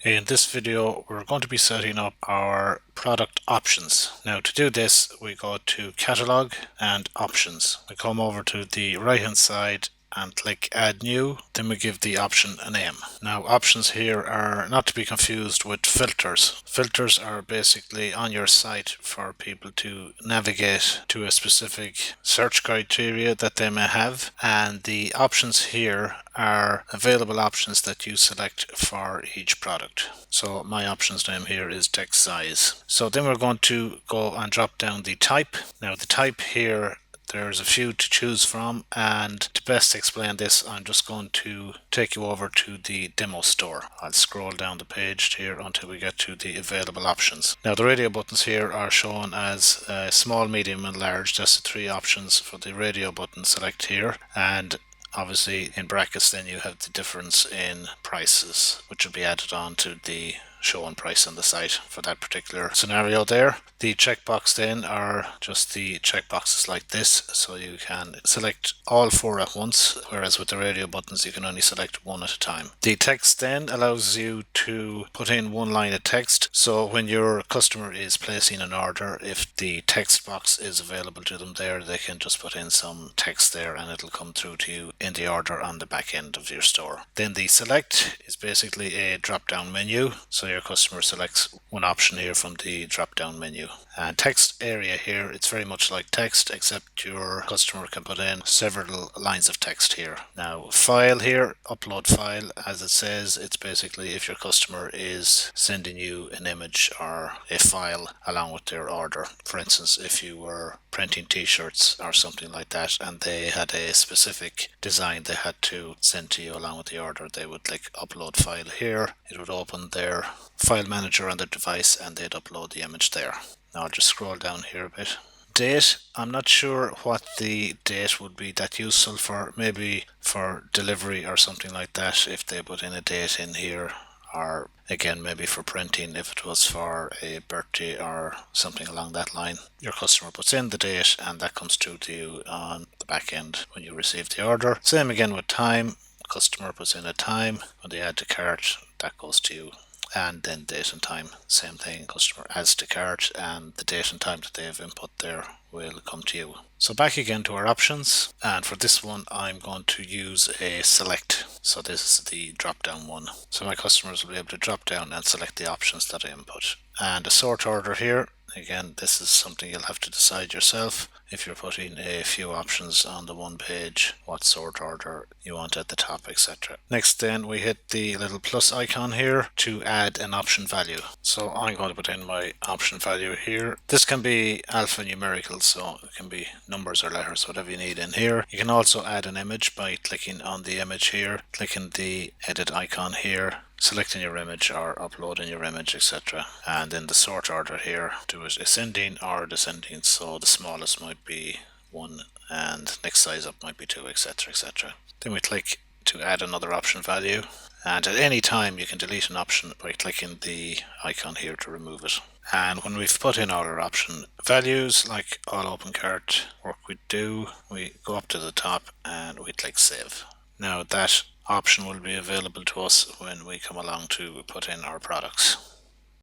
In this video, we're going to be setting up our product options. Now, to do this, we go to Catalog and Options. We come over to the right hand side and click Add New, then we give the option a name. Now, options here are not to be confused with filters. Filters are basically on your site for people to navigate to a specific search criteria that they may have, and the options here are available options that you select for each product. So my options name here is text size. So then we're going to go and drop down the type. Now the type here, there's a few to choose from, and to best explain this, I'm just going to take you over to the demo store. I'll scroll down the page here until we get to the available options. Now the radio buttons here are shown as small, medium and large. That's the three options for the radio button. Select here, and obviously in brackets then you have the difference in prices, which will be added on to the showing price on the site for that particular scenario there. The checkbox then are just the checkboxes like this, so you can select all four at once, whereas with the radio buttons you can only select one at a time. The text then allows you to put in one line of text, so when your customer is placing an order, if the text box is available to them there, they can just put in some text there and it'll come through to you in the order on the back end of your store. Then the select is basically a drop down menu, so your customer selects one option here from the drop down menu. And text area here, it's very much like text, except your customer can put in several lines of text here. Now file here, upload file, as it says, it's basically if your customer is sending you an image or a file along with their order. For instance, if you were printing t-shirts or something like that and they had a specific design they had to send to you along with the order, they would click upload file here. It would open their file manager on their device and they'd upload the image there. Now I'll just scroll down here a bit. Date, I'm not sure what the date would be that useful for, maybe for delivery or something like that, if they put in a date in here, or again maybe for printing if it was for a birthday or something along that line. Your customer puts in the date and that comes through to you on the back end when you receive the order. Same again with time, customer puts in a time, when they add to cart that goes to you. And then date and time, same thing, customer adds to cart and the date and time that they have input there will come to you. So back again to our options, and for this one I'm going to use a select. So this is the drop down one. So my customers will be able to drop down and select the options that I input. And a sort order here, again this is something you'll have to decide yourself if you're putting a few options on the one page, what sort order you want at the top, etc. Next then we hit the little plus icon here to add an option value. So I'm going to put in my option value here. This can be alphanumerical, so it can be numbers or letters, whatever you need in here. You can also add an image by clicking on the image here, clicking the edit icon here, selecting your image or uploading your image, etc. And then the sort order here, do it ascending or descending, so the smallest might be 1 and next size up might be 2, etc, etc. Then we click to add another option value, and at any time you can delete an option by clicking the icon here to remove it. And when we've put in all our option values, like all OpenCart work we do, we go up to the top and we click save. Now that option will be available to us when we come along to put in our products.